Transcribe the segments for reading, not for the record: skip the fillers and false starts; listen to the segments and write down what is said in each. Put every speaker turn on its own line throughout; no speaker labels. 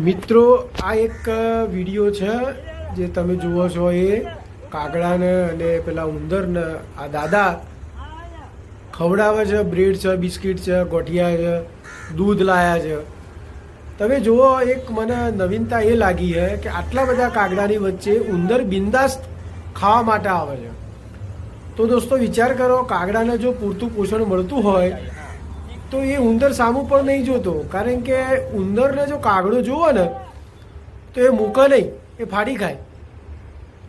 મિત્રો આ એક વિડીયો છે જે તમે જુઓ છો એ કાગડાને અને પેલા ઉંદરને આ દાદા ખવડાવે છે. બ્રેડ છે, બિસ્કિટ છે, ગોઠિયા છે, દૂધ લાયા છે. તમે જુઓ, એક મને નવીનતા એ લાગી છે કે આટલા બધા કાગડાની વચ્ચે ઉંદર બિંદાસ્ત ખાવા માટે આવે છે. તો દોસ્તો વિચાર કરો, કાગડાને જો પૂરતું પોષણ મળતું હોય તો એ ઉંદર સામું પણ નહીં જોતો, કારણ કે ઉંદરને જો કાગડો જુઓ ને તો એ મૂકે નહીં, એ ફાડી ખાય.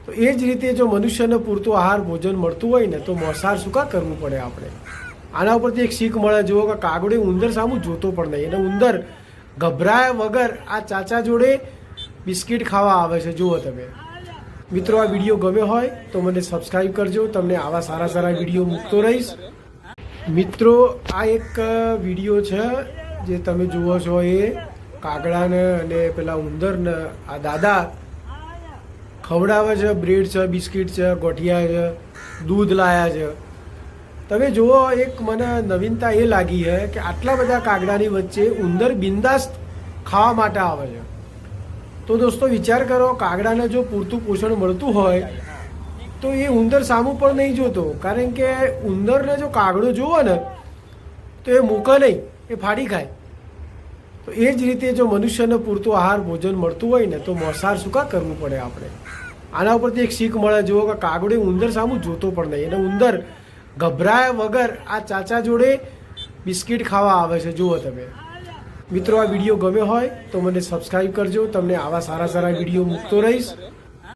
તો એ જ રીતે જો મનુષ્યને પૂરતું આહાર ભોજન મળતું હોય ને તો મોસાર શું કા કરવું પડે આપણે. આના ઉપરથી એક શીખ મળે. જુઓ કે કાગડો ઉંદર સામું જોતો પણ નહીં, અને ઉંદર ગભરાયા વગર આ ચાચા જોડે બિસ્કિટ ખાવા આવે છે. જુઓ તમે મિત્રો, આ વિડીયો ગમ્યો હોય તો મને સબસ્ક્રાઈબ કરજો. તમને આવા સારા સારા વિડીયો મૂકતો રહીશ. મિત્રો આ એક વિડીયો છે જે તમે જુઓ છો એ કાગડાને અને પેલા ઉંદરને આ દાદા ખવડાવે છે. બ્રેડ છે, બિસ્કિટ છે, ગોઠિયા છે, દૂધ લાયા છે. તમે જુઓ, એક મને નવીનતા એ લાગી છે કે આટલા બધા કાગડાની વચ્ચે ઉંદર બિંદાસ્ત ખાવા માટે આવે છે. તો દોસ્તો વિચાર કરો, કાગડાને જો પૂરતું પોષણ મળતું હોય તો એ ઉંદર સામું પણ નહીં જોતો, કારણ કે ઉંદરને જો કાગડો જુઓ ને તો એ મૂકે નહીં, એ ફાડી ખાય. તો એ જ રીતે જો મનુષ્યને પૂરતું આહાર ભોજન મળતું હોય ને તો મોસાર શું કા કરવું પડે આપણે. આના ઉપરથી એક શીખ મળે. જુઓ કે કાગડો ઉંદર સામું જોતો પણ નહીં, અને ઉંદર ગભરાયા વગર આ ચાચા જોડે બિસ્કિટ ખાવા આવે છે. જુઓ તમે મિત્રો, આ વિડીયો ગમ્યો હોય તો મને સબસ્ક્રાઈબ કરજો. તમને આવા સારા સારા વિડીયો મૂકતો રહીશ.